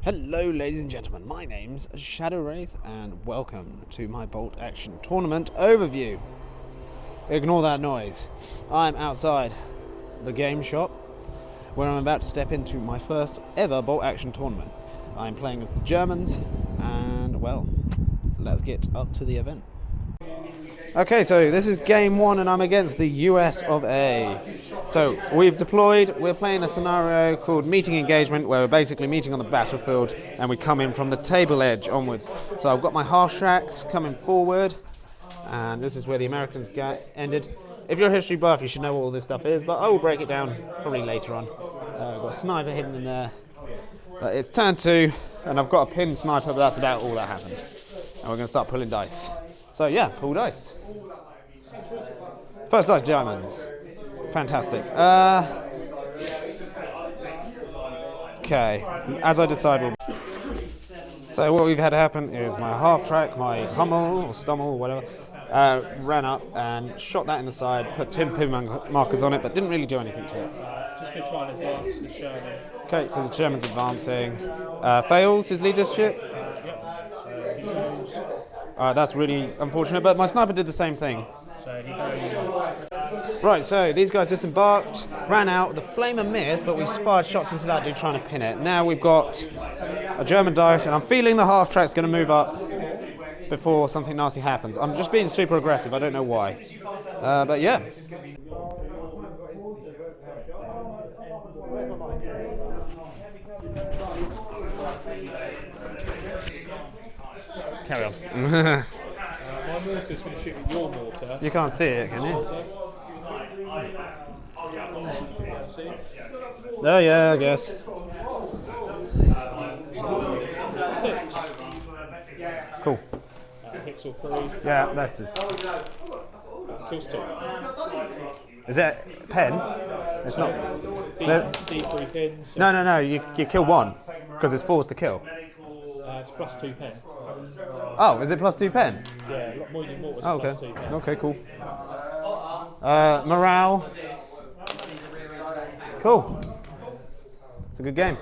Hello ladies and gentlemen, my name's Shadow Wraith and welcome to my Bolt Action Tournament overview. Ignore that noise. I'm outside the game shop where I'm about to step into my first ever Bolt Action Tournament. I'm playing as the Germans and well, let's get up to the event. Okay, so this is game one and I'm against the US of A. So we've deployed, we're playing a scenario called meeting engagement where we're basically meeting on the battlefield and we come in from the table edge onwards. So I've got my half tracks coming forward and this is where the Americans ended. If you're a history buff you should know what all this stuff is, but I will break it down probably later on. I've got a sniper hidden in there. But it's turn two and I've got a pinned sniper, but that's about all that happened. And we're going to start pulling dice. So yeah, pull dice. First dice, Germans. Fantastic. Okay, as I decide we'll... So what we've had happen is my half track, my Hummel or Stummel or whatever, ran up and shot that in the side, put 10 pin markers on it, but didn't really do anything to it. Just going to try and advance the Sherman. Okay, so the Sherman's advancing. Fails his leadership. That's really unfortunate, but my sniper did the same thing. So he goes... Right, so these guys disembarked, ran out, the flamer missed, but we fired shots into that dude trying to pin it. Now we've got a German dice, and I'm feeling the half track's going to move up before something nasty happens. I'm just being super aggressive, I don't know why. But yeah. Carry on. my mortar's going to shoot at your mortar. You can't see it, can you? Oh yeah, I guess. 6. Cool. Hits all 3. Yeah, that's this. Kills 2. Is it pen? It's not. D3 pins. No. You kill one because it's forced to kill. It's plus 2 pen. Oh, is it plus 2 pen? Yeah, more than mortar's Oh, okay. plus 2 pen. Okay, cool. Morale. Cool. It's a good game.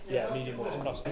Yeah, medium mortar's plus 2.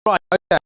Right, okay.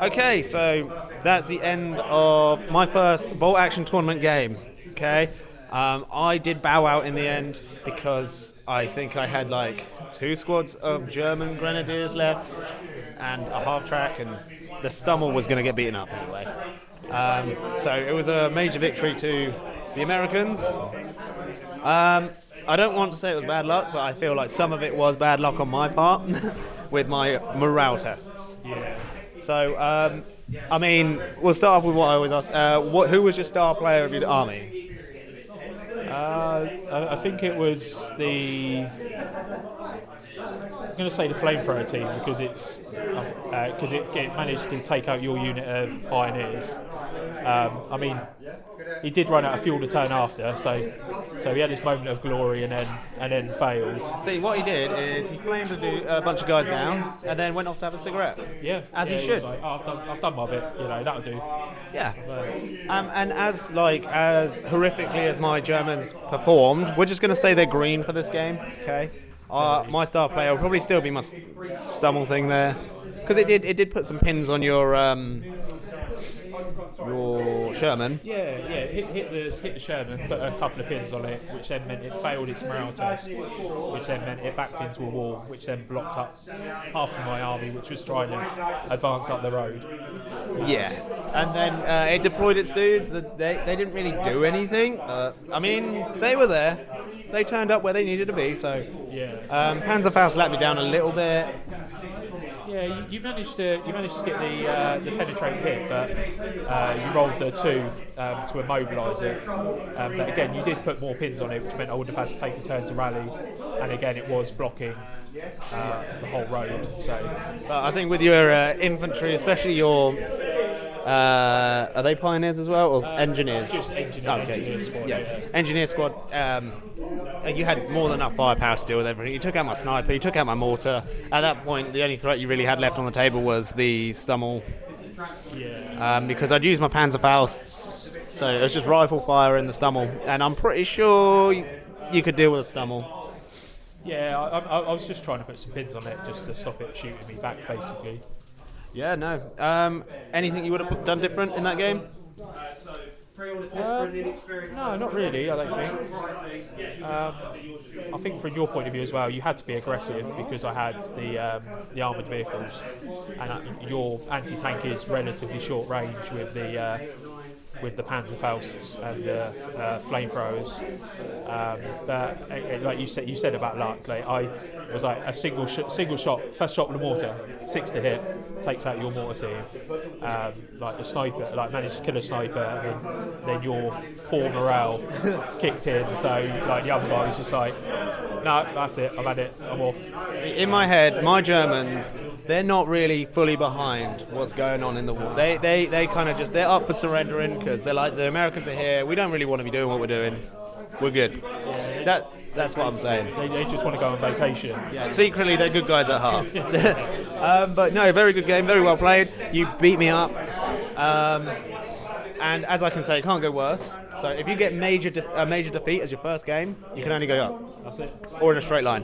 Okay, so that's the end of my first bolt action tournament game. Okay, I did bow out in the end because I think I had like 2 squads of German grenadiers left and a half track, and the Stummel was going to get beaten up anyway. So it was a major victory to the Americans. I don't want to say it was bad luck, but I feel like some of it was bad luck on my part with my morale tests. Yeah. So, I mean, we'll start off with what I always ask. Who was your star player of your army? I think it was I'm going to say the flamethrower team because it managed to take out your unit of pioneers. I mean, he did run out of fuel to turn after, so he had this moment of glory and then failed. See, what he did is he flamed a bunch of guys down and then went off to have a cigarette. Yeah, as he he should. was like, I've done my bit, that'll do. Yeah. And as horrifically as my Germans performed, we're just going to say they're green for this game. Okay. My star player will probably still be my Stummel thing there, because it did put some pins on your Sherman. Yeah, hit the Sherman, put a couple of pins on it, which then meant it failed its morale test, which then meant it backed into a wall, which then blocked up half of my army, which was trying to advance up the road. Yeah, and then it deployed its dudes. They didn't really do anything. I mean, they were there. They turned up where they needed to be. So yeah. Panzerfaust let me down a little bit. Yeah, you managed to get the penetrate hit, but you rolled the 2 to immobilise it. But again, you did put more pins on it, which meant I would have had to take a turn to rally. And again, it was blocking the whole road. So I think with your infantry, especially your are they pioneers as well or engineers? Just engineer, okay. Engineer squad. Yeah. Engineer squad. You had more than enough firepower to deal with everything. You took out my sniper, you took out my mortar. At that point, the only threat you really had left on the table was the Stummel. Yeah. Because I'd used my Panzerfausts, so it was just rifle fire in the Stummel, and I'm pretty sure you could deal with a Stummel. Yeah, I was just trying to put some pins on it just to stop it shooting me back, basically. Yeah, no. Anything you would have done different in that game? No, not really, I don't think. I think from your point of view as well, you had to be aggressive because I had the armoured vehicles, and your anti-tank is relatively short range with the Panzerfausts and the flamethrowers. But like you said about luck, like I was like a single shot, first shot with a mortar, 6 to hit, takes out your mortar team. Like the sniper, like managed to kill a sniper, and then your poor morale kicked in. So like the other guy was just like, no, that's it, I've had it, I'm off. See, in my head, my Germans, they're not really fully behind what's going on in the war. They kind of they're up for surrendering because they're like, the Americans are here, we don't really want to be doing what we're doing, we're good. That's what I'm saying. They just want to go on vacation. Yeah, secretly they're good guys at heart. But no, very good game, very well played. You beat me up. And as I can say, it can't go worse. So if you get a major defeat as your first game, you can only go up. That's it. Or in a straight line.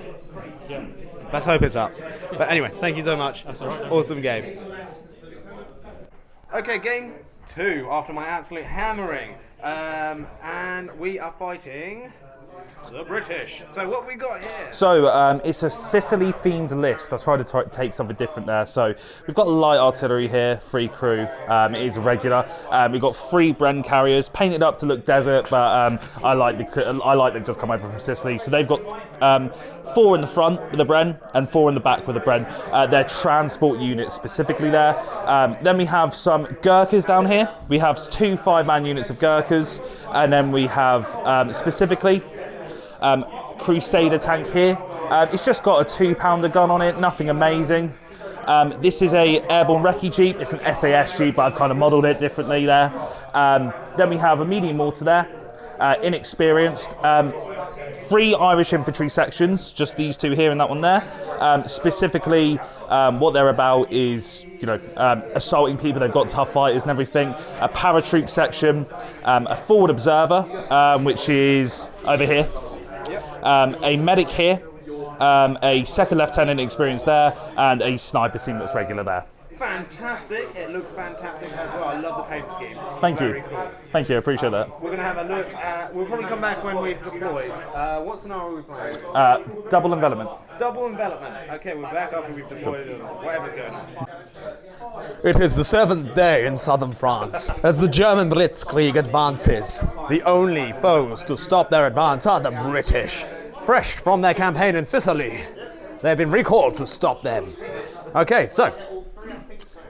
Yeah. Let's hope it's up. But anyway, thank you so much. That's all right. Awesome game. Okay, game 2 after my absolute hammering. And we are fighting the British. So what have we got here? So it's a Sicily-themed list. I tried to take something different there. So we've got light artillery here, 3 crew. It is regular. We've got 3 Bren carriers, painted up to look desert, but I like them just come over from Sicily. So they've got 4 in the front with a Bren and 4 in the back with a Bren. They're transport units specifically there. Then we have some Gurkhas down here. We have 2 5-man units of Gurkhas, and then we have specifically Crusader tank here. It's just got a 2-pounder gun on it, nothing amazing. This is a airborne recce jeep. It's an SAS jeep, but I've kind of modelled it differently there. Then we have a medium mortar there, inexperienced. 3 Irish infantry sections, just these 2 here and that one there. Specifically, what they're about is, assaulting people. They've got tough fighters and everything. A paratroop section, a forward observer, which is over here. A medic here, a second lieutenant experience there, and a sniper team that's regular there. fantastic. It looks fantastic as well. I love the paint scheme. Thank Very you. Cool. Thank you, I appreciate that. We're going to have a look at, we'll probably come back when we've deployed. What scenario are we playing? Double envelopment. Double envelopment. Okay, we're back after we've deployed or whatever's going on. It is the 7th day in southern France as the German Blitzkrieg advances. The only foes to stop their advance are the British. Fresh from their campaign in Sicily, they've been recalled to stop them. Okay, so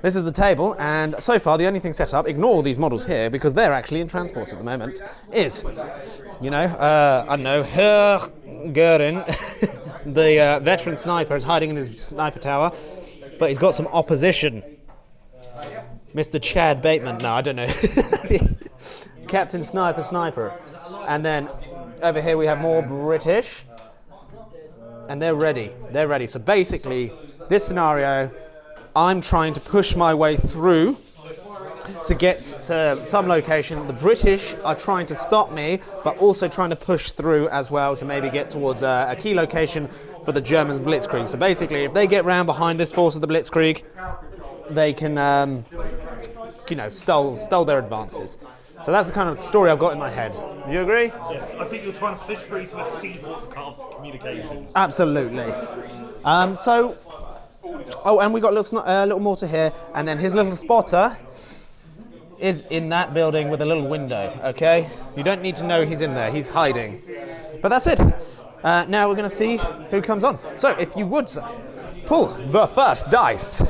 this is the table, and so far the only thing set up, ignore these models here because they're actually in transports at the moment, is, you know, I don't know, 𝐂𝐬𝐬𝐿, the veteran sniper is hiding in his sniper tower, but he's got some opposition. Mr. Chad Bateman, no, I don't know. Captain Sniper. And then over here we have more British. And they're ready. So basically, this scenario, I'm trying to push my way through to get to some location. The British are trying to stop me, but also trying to push through as well to maybe get towards a key location for the Germans' Blitzkrieg. So basically, if they get round behind this force of the Blitzkrieg, they can, you know, stole their advances. So that's the kind of story I've got in my head. Do you agree? Yes, I think you're trying to push through to a seaport to cut off communications. Absolutely. So, oh, and we got a little mortar here, and then his little spotter is in that building with a little window, okay? You don't need to know he's in there, he's hiding. But that's it. Now we're going to see who comes on. So, if you would, sir, pull the first dice.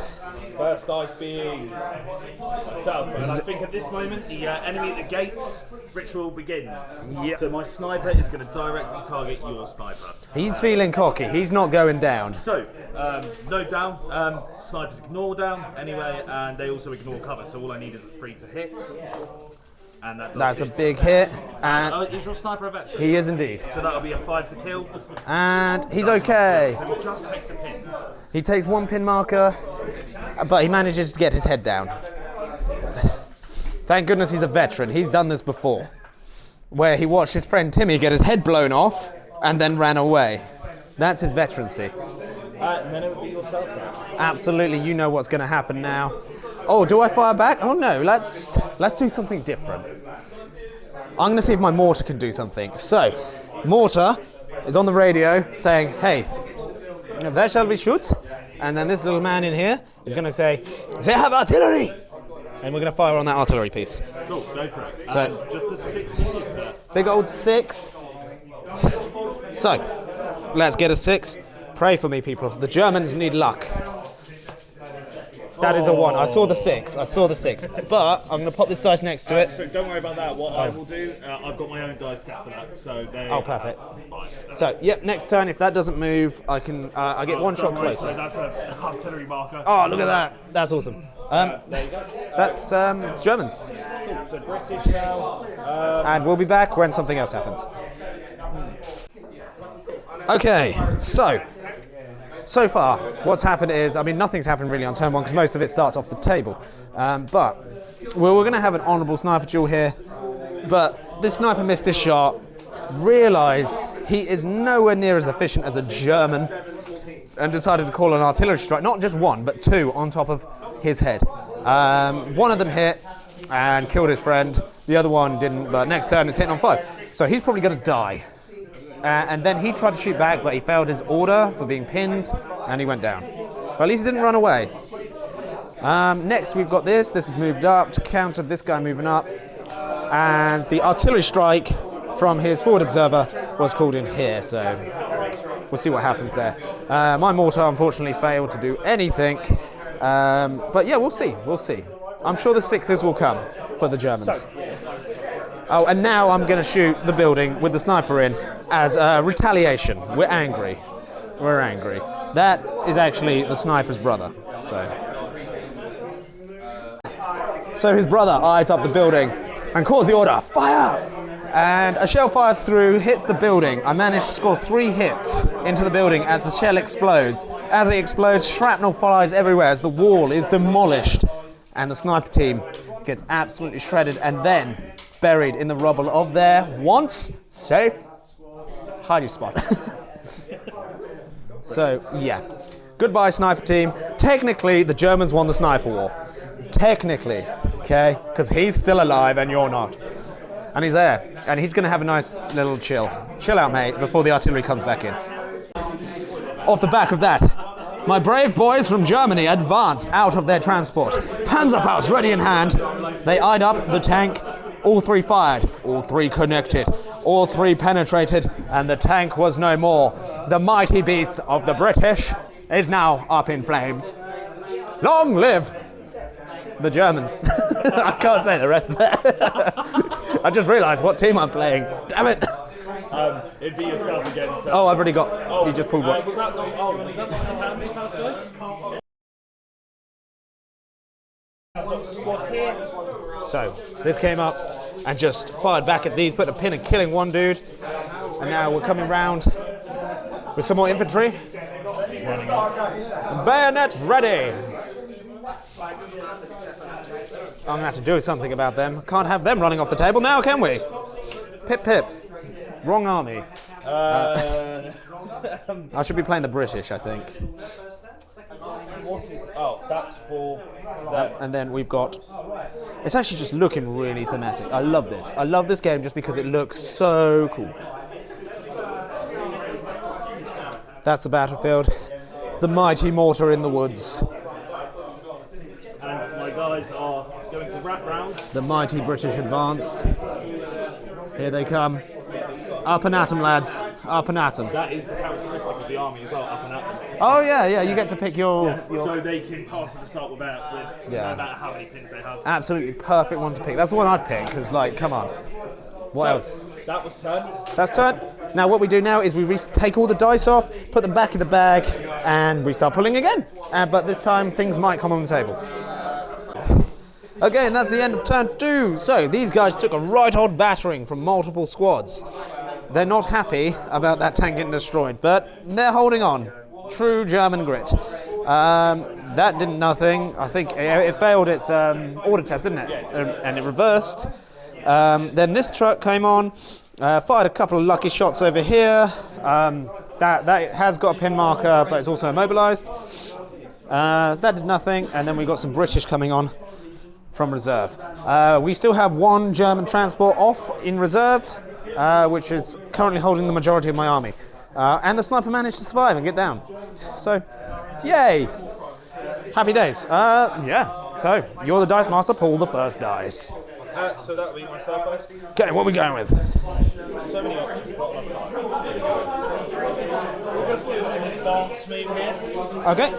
First dice being myself, and I think at this moment the enemy at the gates ritual begins. Yep. So my sniper is going to directly target your sniper. He's feeling cocky, he's not going down. So, no down, snipers ignore down anyway, and they also ignore cover, so all I need is a 3 to hit. And that's a big hit. And is your sniper a veteran? he is indeed. So that'll be a 5 to kill. And he's okay. So he just takes a pin. He takes one pin marker, but he manages to get his head down. Thank goodness he's a veteran. He's done this before, where he watched his friend Timmy get his head blown off and then ran away. That's his veterancy. And then it would be yourself then. Absolutely, you know what's going to happen now. Oh, do I fire back? Oh no, let's do something different. I'm going to see if my mortar can do something. So, mortar is on the radio saying, hey, where shall we shoot? And then this little man in here is going to say, they have artillery! And we're going to fire on that artillery piece. Cool, go for it. So, just a 6 to hit, sir. Big old 6. So, let's get a 6. Pray for me, people. The Germans need luck. That is a 1. I saw the 6. But I'm going to pop this dice next to it. So don't worry about that. What I will do, I've got my own dice set for that. So they. Oh, perfect. Fine. So, yep, next turn, if that doesn't move, I can. I get one shot Worry, so closer. that's an artillery marker. Oh, look at that. That's awesome. There you go. That's Germans. Cool. So British now. And we'll be back when something else happens. Okay, so far, what's happened is, I mean, nothing's happened really on turn 1 because most of it starts off the table. But we're going to have an honourable sniper duel here. But this sniper missed his shot, realised he is nowhere near as efficient as a German, and decided to call an artillery strike, not just 1, but 2 on top of his head. One of them hit and killed his friend. The other one didn't, but next turn it's hitting on 5. So he's probably going to die. And then he tried to shoot back, but he failed his order for being pinned, and he went down. But at least he didn't run away. Next we've got this. This is moved up to counter this guy moving up. And the artillery strike from his forward observer was called in here, so we'll see what happens there. My mortar unfortunately failed to do anything. But yeah, we'll see. I'm sure the 6s will come for the Germans. Oh, and now I'm going to shoot the building with the sniper in as retaliation. We're angry. That is actually the sniper's brother. So his brother eyes up the building and calls the order, fire! And a shell fires through, hits the building. I managed to score 3 hits into the building as the shell explodes. As it explodes, shrapnel flies everywhere as the wall is demolished. And the sniper team gets absolutely shredded and then buried in the rubble of their once safe hiding spot. So, yeah. Goodbye, sniper team. Technically, the Germans won the sniper war. Technically, okay? Because he's still alive and you're not. And he's there. And he's going to have a nice little chill. Chill out, mate, before the artillery comes back in. Off the back of that, my brave boys from Germany advanced out of their transport. Panzerfaust ready in hand. They eyed up the tank. All three fired. All three connected. All three penetrated. And the tank was no more. The mighty beast of the British is now up in flames. Long live the Germans. I can't say the rest of that. I just realised what team I'm playing. Damn it. It'd be yourself against. Oh, I've already got. You just pulled one. Was that not? Oh, was that not the house guy? So this came up and just fired back at these, put a pin and killing one dude. And now we're coming round with some more infantry. Bayonets ready. I'm gonna have to do something about them. Can't have them running off the table now, can we? Pip pip. Wrong army. I should be playing the British, I think. What is? Oh, that's for. And then we've got. It's actually just looking really thematic. I love this. I love this game just because it looks so cool. That's the battlefield. The mighty mortar in the woods. And my guys are going to wrap round. The mighty British advance. Here they come. Up and at 'em, lads. Up and at 'em. That is the characteristic of the army as well, up and at them. Oh yeah, yeah. You get to pick your. So they can pass the assault without, no matter how many pins they have. Absolutely perfect one to pick. That's the one I'd pick because, like, come on. What else? That was turn. That's turn. Now what we do now is we take all the dice off, put them back in the bag, and we start pulling again. But this time things might come on the table. Okay, and that's the end of turn 2. So these guys took a right odd battering from multiple squads. They're not happy about that tank getting destroyed, but they're holding on. True German grit. That did nothing. I think it failed its order test, didn't it? And it reversed. Then this truck came on, fired a couple of lucky shots over here. That has got a pin marker, but it's also immobilized. That did nothing, and then we got some British coming on from reserve. We still have one German transport off in reserve, which is currently holding the majority of my army. And the sniper managed to survive and get down. So, yay! Happy days. Yeah, so you're the dice master, pull the first dice. So that would be myself first. Okay, what are we going with? So many options. We'll just do a dance move here. Okay.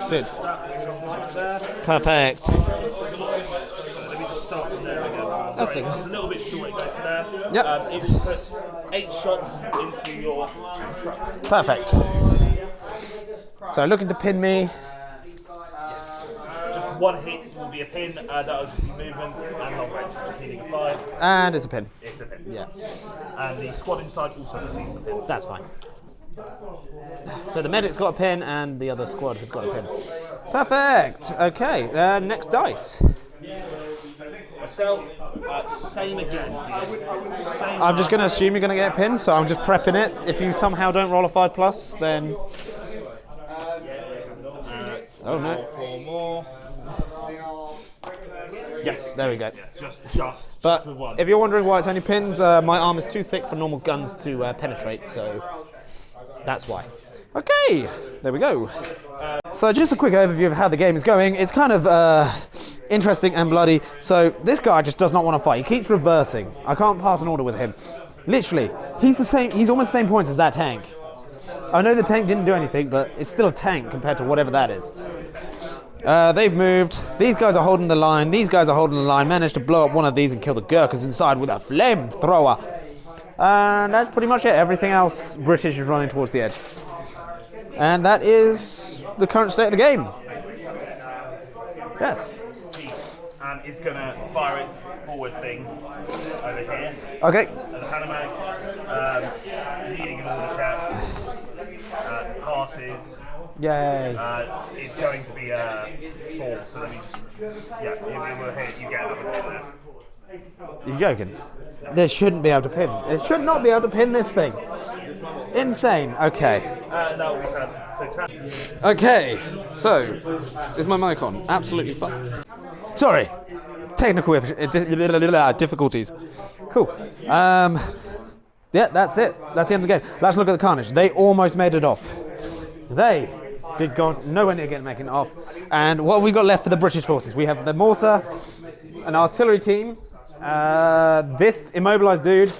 Sid. Perfect. Let me just start from there again. That's Sorry, it. it's a little bit short, it goes from there. Yep. It will put 8 shots into your truck. Perfect. So looking to pin me. Just one hit will be a pin, that will just be movement and long range, just needing a 5. And it's a pin. It's a pin. Yeah, And the squad inside also receives the pin. that's fine. So the medic's got a pin and the other squad has got a pin. Perfect. Okay, next dice. Myself, same again. Same I'm just going to assume you're going to get a pin, so I'm just prepping it. If you somehow don't roll a 5+, then... Oh no. 4 more. Yes, there we go. Just But with one. if you're wondering why it's only pins, my arm is too thick for normal guns to penetrate, so that's why. Okay, there we go. So just a quick overview of how the game is going. It's kind of interesting and bloody. So this guy just does not want to fight. He keeps reversing. I can't pass an order with him. Literally, he's the same. He's almost the same points as that tank. I know the tank didn't do anything, but it's still a tank compared to whatever that is. They've moved. These guys are holding the line. These guys are holding the line. Managed to blow up one of these and kill the Gurkhas inside with a flamethrower. And that's pretty much it. Everything else, British is running towards the edge. And that is the current state of the game. Yes. And it's going to fire its forward thing over here. Okay. The Panamag, leading an order chat, passes. Yay. It's going to be a fall, so let me just, it will hit, you get another pin there. You're joking? They shouldn't be able to pin. It should not be able to pin this thing. Insane. Okay. That will be 10. Okay, so is my mic on? Absolutely fine. Sorry, technical difficulties. Cool. Yeah, that's it. That's the end of the game. Let's look at the carnage. They almost made it off. They did go nowhere near making it off. And what have we got left for the British forces? We have the mortar, an artillery team, this immobilized dude,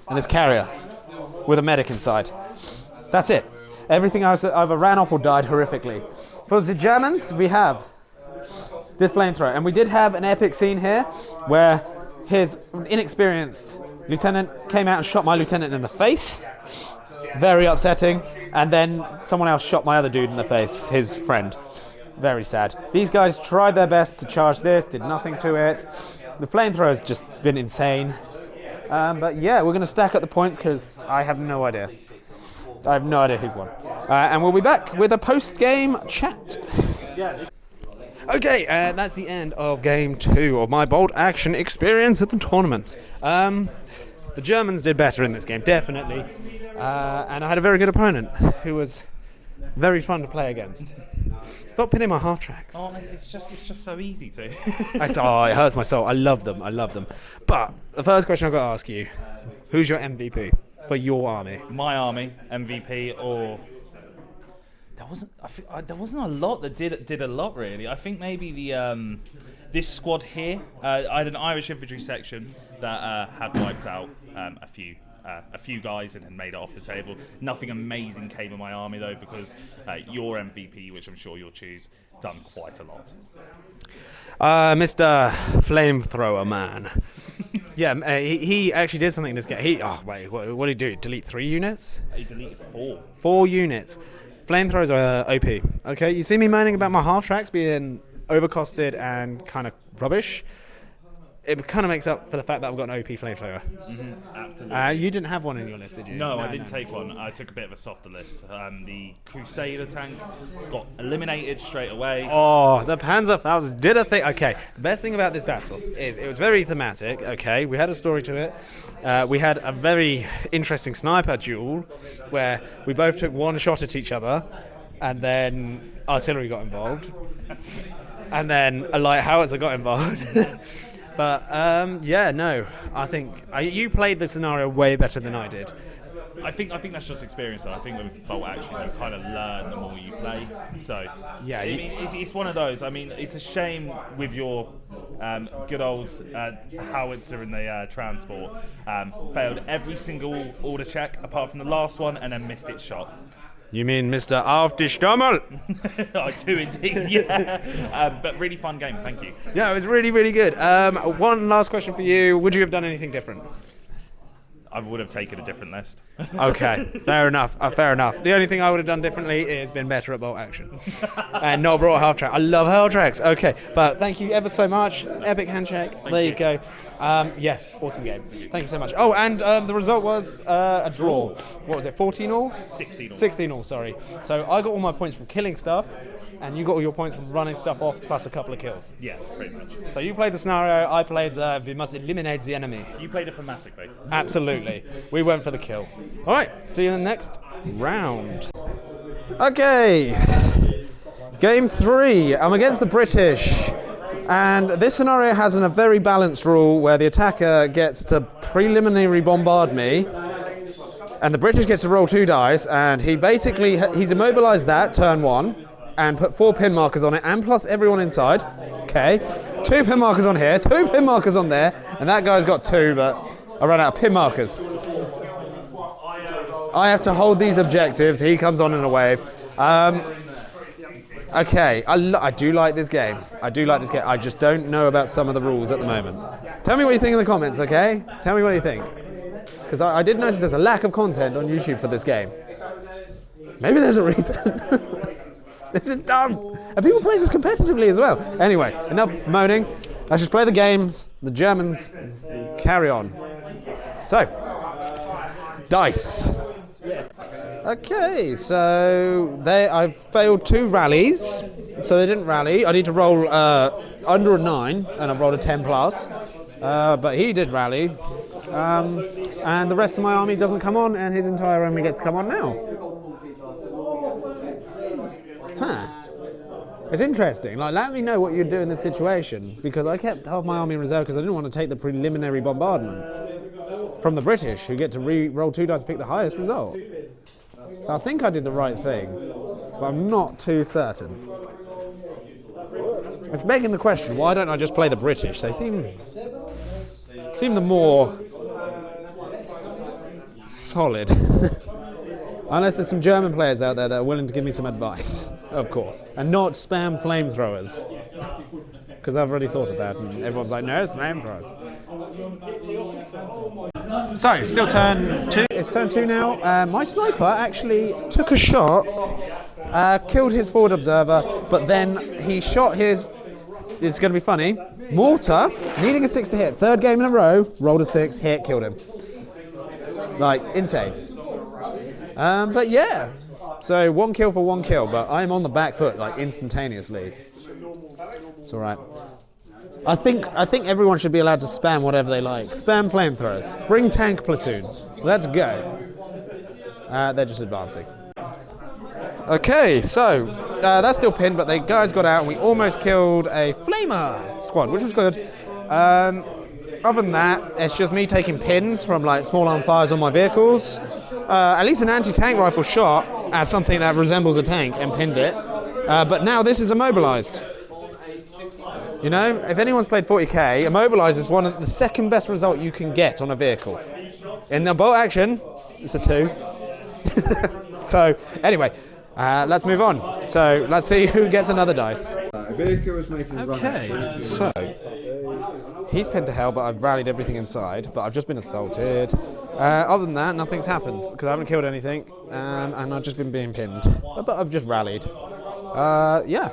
and this carrier with a medic inside. That's it. Everything else either ran off or died horrifically. For the Germans, we have this flamethrower. And we did have an epic scene here where his inexperienced lieutenant came out and shot my lieutenant in the face. Very upsetting. And then someone else shot my other dude in the face, his friend. Very sad. These guys tried their best to charge this, did nothing to it. The flamethrower's just been insane. But yeah, we're going to stack up the points because I have no idea. I have no idea who's won. And we'll be back with a post-game chat. Okay, that's the end of game 2 of my bolt action experience at the tournament. The Germans did better in this game, definitely. And I had a very good opponent who was very fun to play against. Stop pinning my half tracks. Oh, it's just so easy to. It hurts my soul. I love them. But the first question I've got to ask you: who's your MVP for your army? My army MVP, or there wasn't a lot that did a lot really. I think maybe the this squad here. I had an Irish infantry section that had wiped out a few guys and had made it off the table. Nothing amazing came in my army though, because your MVP, which I'm sure you'll choose, done quite a lot. Mr. Flamethrower Man. Yeah, he actually did something in this game. What did he do? Delete 3 units? He deleted 4. 4 units. Flamethrowers are OP. Okay, you see me moaning about my half tracks being overcosted and kind of rubbish. It kind of makes up for the fact that I've got an OP flamethrower. Absolutely. You didn't have one in your list, did you? No, I didn't take one. I took a bit of a softer list. The Crusader tank got eliminated straight away. Oh, the Panzerfaust did a thing. Okay, the best thing about this battle is it was very thematic. Okay, we had a story to it. We had a very interesting sniper duel where we both took one shot at each other, and then artillery got involved, and then a light howitzer got involved. But I think you played the scenario way better than I did. I think that's just experience. Though. I think with bolt action, you kind of learn the more you play. So yeah, I mean, it's one of those. I mean, it's a shame with your good old howitzer in the transport failed every single order check apart from the last one, and then missed its shot. You mean Mr. Auf die Stammel? I do indeed, yeah. But really fun game, thank you. Yeah, it was really, really good. One last question for you. Would you have done anything different? I would have taken a different list. Okay, fair enough. Fair enough. The only thing I would have done differently is been better at bolt action and not brought a half track. I love half tracks. Okay, but thank you ever so much. Epic handshake. There you go. Yeah, awesome game. Thank you so much. Oh, and the result was a draw. What was it? 14 all? 16 all. 16 all. Sorry. So I got all my points from killing stuff, and you got all your points from running stuff off plus a couple of kills. Yeah, pretty much. So you played the scenario, I played we must eliminate the enemy. You played it thematically. Absolutely. We went for the kill. All right, see you in the next round. Okay, game 3. I'm against the British. And this scenario has a very balanced rule where the attacker gets to preliminary bombard me, and the British gets to roll 2 dice, and he's immobilized that turn 1, and put 4 pin markers on it, and plus everyone inside. Okay, 2 pin markers on here, 2 pin markers on there, and that guy's got 2, but I ran out of pin markers. I have to hold these objectives. He comes on in a wave. Okay, I do like this game. I just don't know about some of the rules at the moment. Tell me what you think in the comments, okay? Tell me what you think. Because I did notice there's a lack of content on YouTube for this game. Maybe there's a reason. This is dumb. And people play this competitively as well. Anyway, enough moaning. Let's just play the games. The Germans carry on. So, dice. Okay, so I've failed 2 rallies, so they didn't rally. I need to roll under a 9, and I've rolled a 10 plus. But he did rally, and the rest of my army doesn't come on, and his entire army gets to come on now. Huh. It's interesting. Like, let me know what you'd do in this situation, because I kept half my army in reserve because I didn't want to take the preliminary bombardment from the British, who get to re-roll 2 dice to pick the highest result. So I think I did the right thing, but I'm not too certain. It's begging the question, why don't I just play the British? They seem the more solid. Unless there's some German players out there that are willing to give me some advice, of course, and not spam flamethrowers. Because I've already thought of that, and everyone's like, no, flamethrowers. So, still turn 2. It's turn 2 now. My sniper actually took a shot, killed his forward observer, but then he shot his, it's going to be funny, mortar, needing a 6 to hit. 3rd game in a row, rolled a 6, hit, killed him. Like, insane. But yeah, so 1 kill for 1 kill, but I'm on the back foot like instantaneously. It's all right. I think everyone should be allowed to spam whatever they like. Spam flamethrowers. Bring tank platoons. Let's go. They're just advancing. Okay, so that's still pinned, but the guys got out and we almost killed a flamer squad, which was good. Other than that, it's just me taking pins from like small arm fires on my vehicles. At least an anti-tank rifle shot at something that resembles a tank and pinned it. But now this is immobilized. You know, if anyone's played 40k, immobilized is one of the second best result you can get on a vehicle. In the bolt action, it's a 2. So anyway, let's move on. So let's see who gets another dice. Okay, so he's pinned to hell, but I've rallied everything inside, but I've just been assaulted. Other than that, nothing's happened, because I haven't killed anything, and I've just been being pinned. But I've just rallied. Yeah.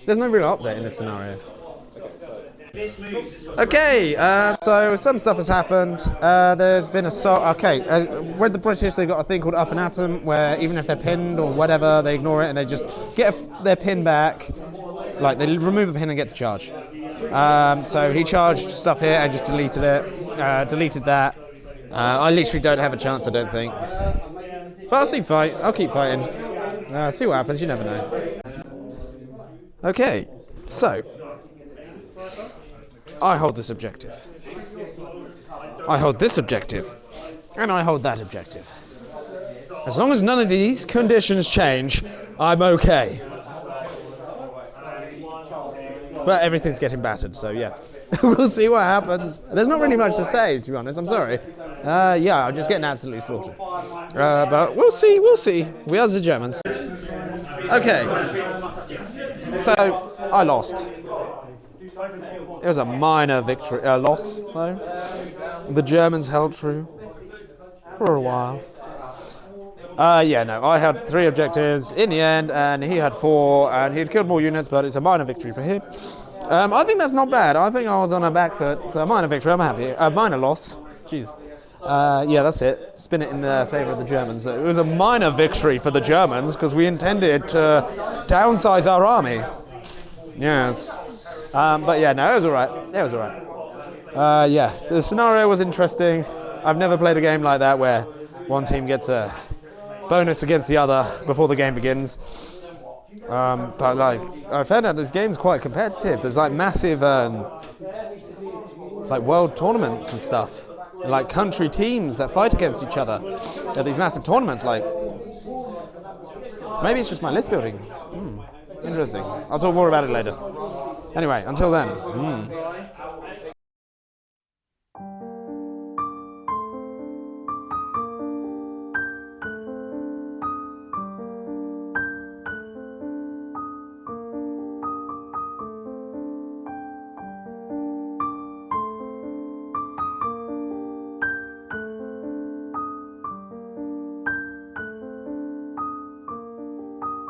There's no real update in this scenario. Okay, so some stuff has happened. There's been assault. Okay, with the British, they've got a thing called Up and Atom, where even if they're pinned or whatever, they ignore it and they just get their pin back. Like, they remove a pin and get to charge. So he charged stuff here and just deleted it. Deleted that. I literally don't have a chance, I don't think. But I'll still fight. I'll keep fighting. See what happens, you never know. Okay, so I hold this objective. I hold this objective. And I hold that objective. As long as none of these conditions change, I'm okay. But everything's getting battered, so yeah. We'll see what happens. There's not really much to say, to be honest, I'm sorry. Yeah, I'm just getting absolutely slaughtered. But we'll see. We are the Germans. Okay. So, I lost. It was a minor victory, loss, though. The Germans held true for a while. Yeah, no, I had 3 objectives in the end, and he had 4, and he had killed more units, but it's a minor victory for him. I think that's not bad. I think I was on a back foot, so a minor victory, I'm happy. A minor loss, jeez. Yeah, that's it. Spin it in the favour of the Germans. It was a minor victory for the Germans, because we intended to downsize our army. Yes. But yeah, no, it was alright. It was alright. Yeah, the scenario was interesting. I've never played a game like that where one team gets a bonus against the other before the game begins. But like, I found out this game's quite competitive. There's like massive like world tournaments and stuff. And, like country teams that fight against each other. There are these massive tournaments, like, maybe it's just my list building. Interesting. I'll talk more about it later. Anyway, until then.